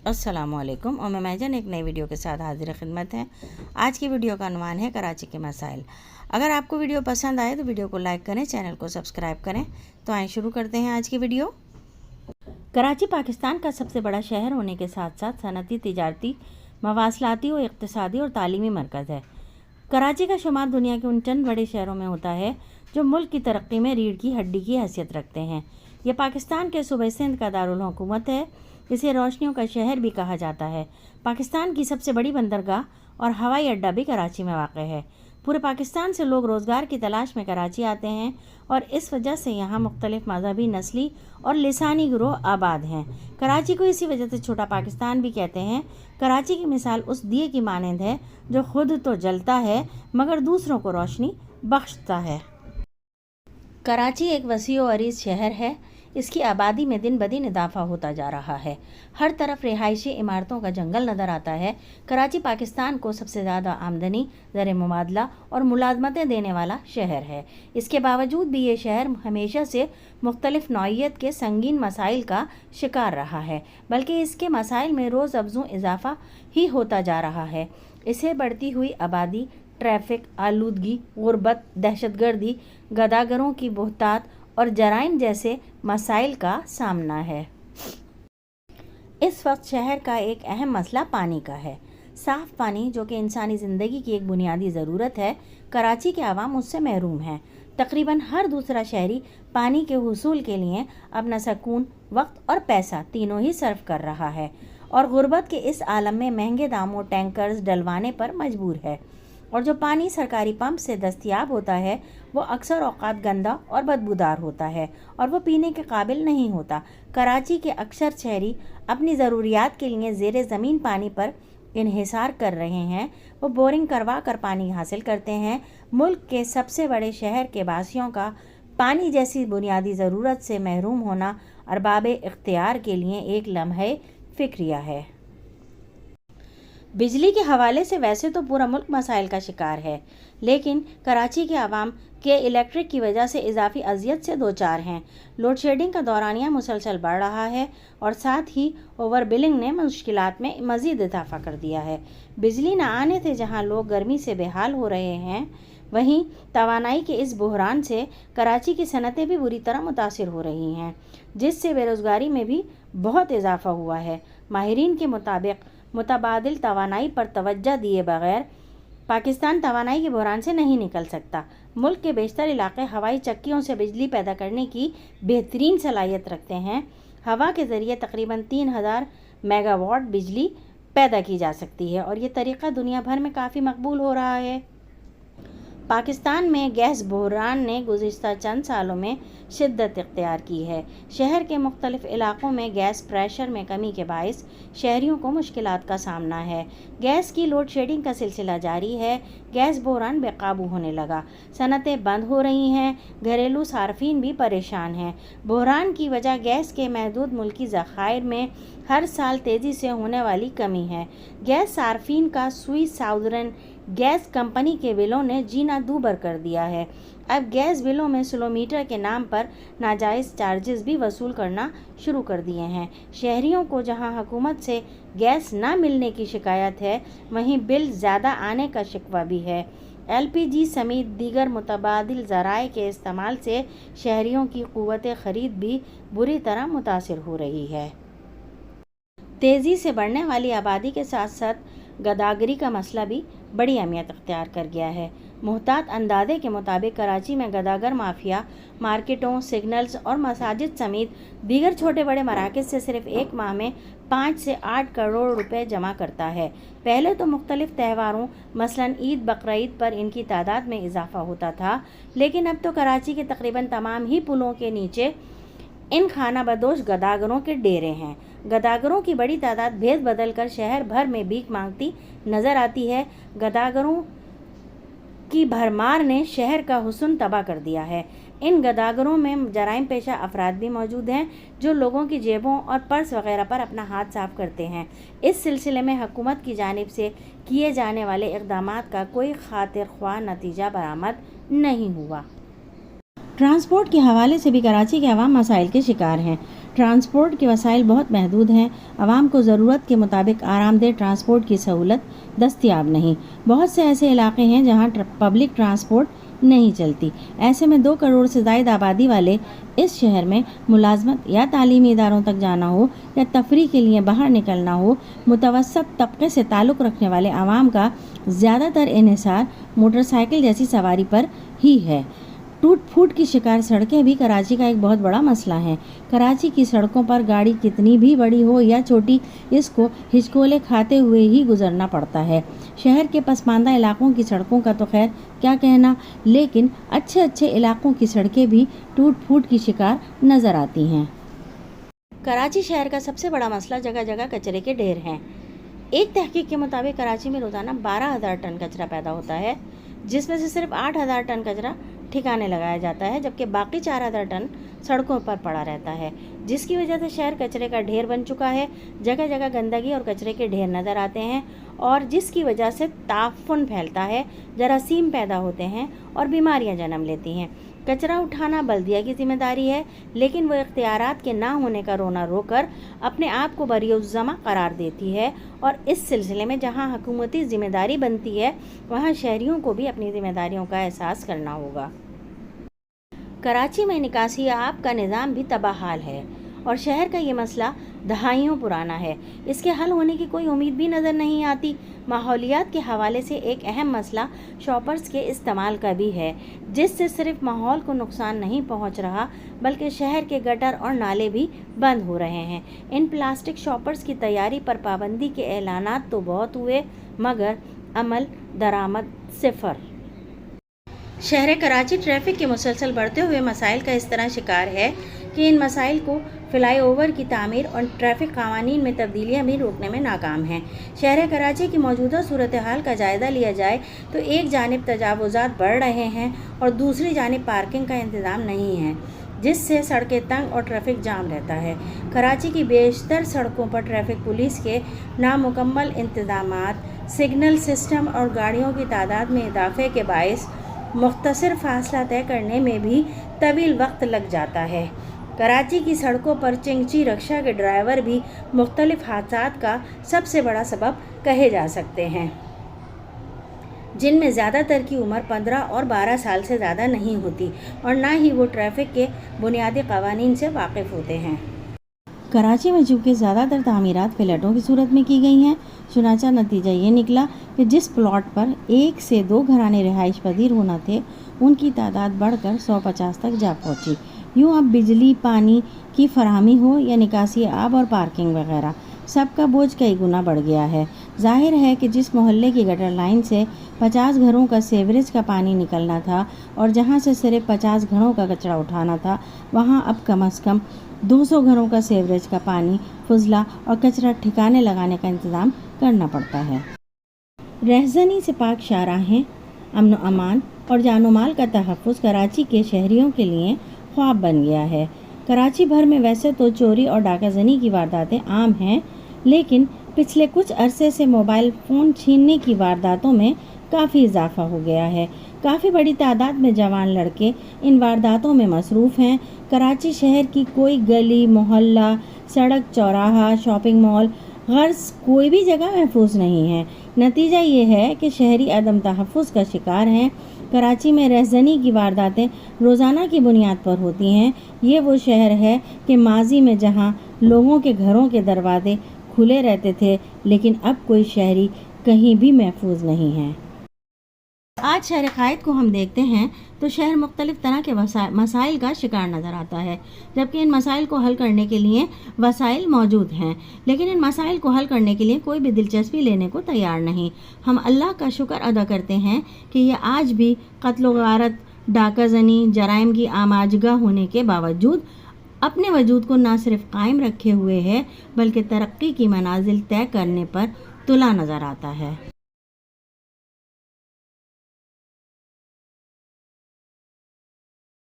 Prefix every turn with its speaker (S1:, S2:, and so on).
S1: अस्सलाम वालेकुम और मैं महजन एक नई वीडियो के साथ हाजिर खिदमत है। आज की वीडियो का उन्वान है कराची के मसाइल। अगर आपको वीडियो पसंद आए तो वीडियो को लाइक करें, चैनल को सब्सक्राइब करें। तो आइए शुरू करते हैं आज की वीडियो। कराची पाकिस्तान का सबसे बड़ा शहर होने के साथ साथ सनती, तिजारती, मवासलाती और इक़्तिसादी और तालीमी मरकज़ है। कराची का शुमार दुनिया के उन चंद बड़े शहरों में होता है जो मुल्क की तरक्की में रीढ़ की हड्डी की हैसियत रखते हैं। यह पाकिस्तान के सूबे सिंध का दारुल हुकूमत है। इसे रोशनियों का शहर भी कहा जाता है। पाकिस्तान की सबसे बड़ी बंदरगाह और हवाई अड्डा भी कराची में वाक़ है। पूरे पाकिस्तान से लोग रोज़गार की तलाश में कराची आते हैं और इस वजह से यहाँ मुख्तलिफ़ मजहबी, नस्ली और लिसानी गिरोह आबाद हैं। कराची को इसी वजह से छोटा पाकिस्तान भी कहते हैं। कराची की मिसाल उस दिए की मानंद है जो खुद तो जलता है मगर दूसरों को रोशनी बख्शता है। कराची एक वसी और अरीज़ शहर है। इसकी आबादी में दिन ब दिन इजाफा होता जा रहा है। हर तरफ रिहायशी इमारतों का जंगल नज़र आता है। कराची पाकिस्तान को सबसे ज़्यादा आमदनी, ज़र मुबादला और मुलाजमतें देने वाला शहर है। इसके बावजूद भी ये शहर हमेशा से मुख्तलिफ नौइयत के संगीन मसाइल का शिकार रहा है, बल्कि इसके मसाइल में रोज़ अफजू इजाफा ही होता जा रहा है। इसे बढ़ती हुई आबादी, ट्रैफिक, आलूदगी, गुर्बत, दहशतगर्दी, गदागरों की बोहतात और जराइम जैसे मसाइल का सामना है। इस वक्त शहर का एक अहम मसला पानी का है। साफ़ पानी, जो कि इंसानी ज़िंदगी की एक बुनियादी ज़रूरत है, कराची के आवाम उससे महरूम हैं। तकरीबन हर दूसरा शहरी पानी के हुसूल के लिए अपना सकून, वक्त और पैसा तीनों ही सर्फ कर रहा है और गुर्बत के इस आलम में महंगे दामों टैंकर्स डलवाने पर मजबूर है। और जो पानी सरकारी पंप से दस्तयाब होता है वो अक्सर औक़ात गंदा और बदबूदार होता है और वो पीने के काबिल नहीं होता। कराची के अक्सर शहरी अपनी ज़रूरियात के लिए ज़ेरे ज़मीन पानी पर इन्हिसार कर रहे हैं। वो बोरिंग करवा कर पानी हासिल करते हैं। मुल्क के सबसे बड़े शहर के वासियों का पानी जैसी बुनियादी ज़रूरत से महरूम होना अरबाब इख्तियार के लिए एक लम्हे फ़िक्रिया है। बिजली के हवाले से वैसे तो पूरा मुल्क मसाइल का शिकार है, लेकिन कराची के आवाम के इलेक्ट्रिक की वजह से इजाफी अजियत से दो चार हैं। लोड शेडिंग का दौरानिया मुसलसल बढ़ रहा है और साथ ही ओवर बिलिंग ने मुश्किलात में मज़ीद इजाफा कर दिया है। बिजली न आने से जहां लोग गर्मी से बेहाल हो रहे हैं, वहीं तवानाई के इस बहरान से कराची की सनतें भी बुरी तरह मुतासिर हो रही हैं, जिससे बेरोज़गारी में भी बहुत इजाफा हुआ है। माहिरीन के मुताबिक मुतबादिल तवानाई पर तवज्जो दिए बगैर पाकिस्तान तवानाई के बहरान से नहीं निकल सकता। मुल्क के बेशतर इलाके हवाई चक्कियों से बिजली पैदा करने की बेहतरीन सलाहियत रखते हैं। हवा के ज़रिए तकरीबन 3000 मेगावाट बिजली पैदा की जा सकती है और ये तरीक़ा दुनिया भर में काफ़ी मकबूल हो रहा है। पाकिस्तान में गैस बहरान ने गुज़िश्ता चंद सालों में शिद्दत इख्तियार की है। शहर के मुख्तलिफ़ इलाक़ों में गैस प्रेशर में कमी के बाइस शहरियों को मुश्किलात का सामना है। गैस की लोड शेडिंग का सिलसिला जारी है। गैस बहरान बेकाबू होने लगा, सनतें बंद हो रही हैं, घरेलू सार्फिन भी परेशान हैं। बहरान की वजह गैस के महदूद मुल्की ज़खायर में हर साल तेज़ी से होने वाली कमी है। गैस सार्फिन का स्विस साउदर्न गैस कंपनी के बिलों ने जीना दूभर कर दिया है। अब गैस बिलों में किलोमीटर के नाम पर नाजायज़ चार्जेस भी वसूल करना शुरू कर दिए हैं। शहरियों को जहां हुकूमत से गैस ना मिलने की शिकायत है, वहीं बिल ज़्यादा आने का शिकवा भी है। LPG समेत दीगर मुतबादिल ज़राए के इस्तेमाल से शहरियों की क़ुव्वत ख़रीद भी बुरी तरह मुतासिर हो रही है। तेज़ी से बढ़ने वाली आबादी के साथ साथ गदागरी का मसला भी बड़ी अहमियत अख्तियार कर गया है। मुहतात अंदाज़े के मुताबिक कराची में गदागर माफिया मार्केटों, सिग्नल्स और मसाजिद समेत दीगर छोटे बड़े मराकज़ से सिर्फ एक माह में 5 से 8 करोड़ रुपए जमा करता है। पहले तो मुख्तलिफ त्योहारों मसलन ईद, बकरीद पर इनकी तादाद में इजाफा होता था, लेकिन अब तो कराची के तकरीबन तमाम ही पुलों के नीचे इन खाना बदोश गदागरों के डेरे हैं। गदागरों की बड़ी तादाद भेद बदल कर शहर भर में भीख मांगती नज़र आती है। गदागरों की भरमार ने शहर का हुस्न तबाह कर दिया है। इन गदागरों में जराइम पेशा अफराद भी मौजूद हैं जो लोगों की जेबों और पर्स वगैरह पर अपना हाथ साफ करते हैं। इस सिलसिले में हुकूमत की जानिब से किए जाने वाले इक़दामात का कोई खातिर ख्वाह नतीजा बरामद नहीं हुआ। ट्रांसपोर्ट के हवाले से भी कराची के अवाम मसाइल के शिकार हैं। ٹرانسپورٹ کے وسائل بہت محدود ہیں، عوام کو ضرورت کے مطابق آرام دہ ٹرانسپورٹ کی سہولت دستیاب نہیں۔ بہت سے ایسے علاقے ہیں جہاں پبلک ٹرانسپورٹ نہیں چلتی۔ ایسے میں 2 کروڑ سے زائد آبادی والے اس شہر میں ملازمت یا تعلیمی اداروں تک جانا ہو یا تفریح کے لیے باہر نکلنا ہو، متوسط طبقے سے تعلق رکھنے والے عوام کا زیادہ تر انحصار موٹر سائیکل جیسی سواری پر ہی ہے۔ ٹوٹ پھوٹ کی شکار سڑکیں بھی کراچی کا ایک بہت بڑا مسئلہ ہیں۔ کراچی کی سڑکوں پر گاڑی کتنی بھی بڑی ہو یا چھوٹی، اس کو ہچکولے کھاتے ہوئے ہی گزرنا پڑتا ہے۔ شہر کے پسماندہ علاقوں کی سڑکوں کا تو خیر کیا کہنا، لیکن اچھے علاقوں کی سڑکیں بھی ٹوٹ پھوٹ کی شکار نظر آتی ہیں۔ کراچی شہر کا سب سے بڑا مسئلہ جگہ جگہ کچرے کے ڈھیر ہیں۔ ایک تحقیق کے مطابق کراچی میں روزانہ 12,000 ٹن کچرا پیدا ہوتا ہے، جس میں سے صرف 8,000 ٹن کچرا ٹھکانے لگایا جاتا ہے، جبکہ باقی 4,000 ٹن سڑکوں پر پڑا رہتا ہے، جس کی وجہ سے شہر کچرے کا ڈھیر بن چکا ہے۔ جگہ جگہ گندگی اور کچرے کے ڈھیر نظر آتے ہیں، اور جس کی وجہ سے تعفن پھیلتا ہے، جراثیم پیدا ہوتے ہیں اور بیماریاں جنم لیتی ہیں۔ کچرا اٹھانا بلدیہ کی ذمہ داری ہے، لیکن وہ اختیارات کے نہ ہونے کا رونا رو کر اپنے آپ کو بری الزمہ قرار دیتی ہے، اور اس سلسلے میں جہاں حکومتی ذمہ داری بنتی ہے، وہاں شہریوں کو بھی اپنی ذمہ داریوں کا احساس کرنا ہوگا۔ کراچی میں نکاسی آب کا نظام بھی تباہ حال ہے، اور شہر کا یہ مسئلہ دہائیوں پرانا ہے۔ اس کے حل ہونے کی کوئی امید بھی نظر نہیں آتی۔ ماحولیات کے حوالے سے ایک اہم مسئلہ شاپرز کے استعمال کا بھی ہے، جس سے صرف ماحول کو نقصان نہیں پہنچ رہا بلکہ شہر کے گٹر اور نالے بھی بند ہو رہے ہیں۔ ان پلاسٹک شاپرز کی تیاری پر پابندی کے اعلانات تو بہت ہوئے، مگر عمل درآمد صفر۔ شہر کراچی ٹریفک کے مسلسل بڑھتے ہوئے مسائل کا اس طرح شکار ہے کہ ان مسائل کو فلائی اوور کی تعمیر اور ٹریفک قوانین میں تبدیلیاں بھی روکنے میں ناکام ہیں۔ شہر کراچی کی موجودہ صورتحال کا جائزہ لیا جائے تو ایک جانب تجاوزات بڑھ رہے ہیں اور دوسری جانب پارکنگ کا انتظام نہیں ہے، جس سے سڑکیں تنگ اور ٹریفک جام رہتا ہے۔ کراچی کی بیشتر سڑکوں پر ٹریفک پولیس کے نامکمل انتظامات، سگنل سسٹم اور گاڑیوں کی تعداد میں اضافے کے باعث مختصر فاصلہ طے کرنے میں بھی طویل وقت لگ جاتا ہے۔ کراچی کی سڑکوں پر چنگچی رکشہ کے ڈرائیور بھی مختلف حادثات کا سب سے بڑا سبب کہے جا سکتے ہیں، جن میں زیادہ تر کی عمر 15 اور 12 سال سے زیادہ نہیں ہوتی، اور نہ ہی وہ ٹریفک کے بنیادی قوانین سے واقف ہوتے ہیں۔ کراچی میں چونکہ زیادہ تر تعمیرات فلیٹوں کی صورت میں کی گئی ہیں، چنانچہ نتیجہ یہ نکلا کہ جس پلاٹ پر 1 سے 2 گھرانے رہائش پذیر ہونا تھے، ان کی تعداد بڑھ کر 150 تک جا پہنچی۔ یوں اب بجلی، پانی کی فراہمی ہو یا نکاسی آب اور پارکنگ وغیرہ، سب کا بوجھ کئی گنا بڑھ گیا ہے۔ ظاہر ہے کہ جس محلے کی گٹر لائن سے 50 گھروں کا سیوریج کا پانی نکلنا تھا اور جہاں سے صرف 50 گھروں کا کچرا اٹھانا تھا، وہاں اب کم از کم 200 گھروں کا سیوریج کا پانی، فضلہ اور کچرا ٹھکانے لگانے کا انتظام کرنا پڑتا ہے۔ رہزنی سے پاک شاہراہیں، امن و امان اور جان و مال کا تحفظ کراچی کے شہریوں کے لیے خواب بن گیا ہے۔ کراچی بھر میں ویسے تو چوری اور ڈاکہ زنی کی وارداتیں عام ہیں، لیکن پچھلے کچھ عرصے سے موبائل فون چھیننے کی وارداتوں میں کافی اضافہ ہو گیا ہے۔ کافی بڑی تعداد میں جوان لڑکے ان وارداتوں میں مصروف ہیں۔ کراچی شہر کی کوئی گلی، محلہ، سڑک، چوراہا، شاپنگ مال، غرض کوئی بھی جگہ محفوظ نہیں ہے۔ نتیجہ یہ ہے کہ شہری عدم تحفظ کا شکار ہیں۔ کراچی میں رہزنی کی وارداتیں روزانہ کی بنیاد پر ہوتی ہیں۔ یہ وہ شہر ہے کہ ماضی میں جہاں لوگوں کے گھروں کے دروازے کھلے رہتے تھے، لیکن اب کوئی شہری کہیں بھی محفوظ نہیں ہے۔ آج شہر قائد کو ہم دیکھتے ہیں تو شہر مختلف طرح کے مسائل کا شکار نظر آتا ہے، جبکہ ان مسائل کو حل کرنے کے لیے وسائل موجود ہیں، لیکن ان مسائل کو حل کرنے کے لیے کوئی بھی دلچسپی لینے کو تیار نہیں۔ ہم اللہ کا شکر ادا کرتے ہیں کہ یہ آج بھی قتل و غارت، ڈاکہ زنی، جرائم کی آماجگاہ ہونے کے باوجود اپنے وجود کو نہ صرف قائم رکھے ہوئے ہے، بلکہ ترقی کی منازل طے کرنے پر تلا نظر آتا ہے۔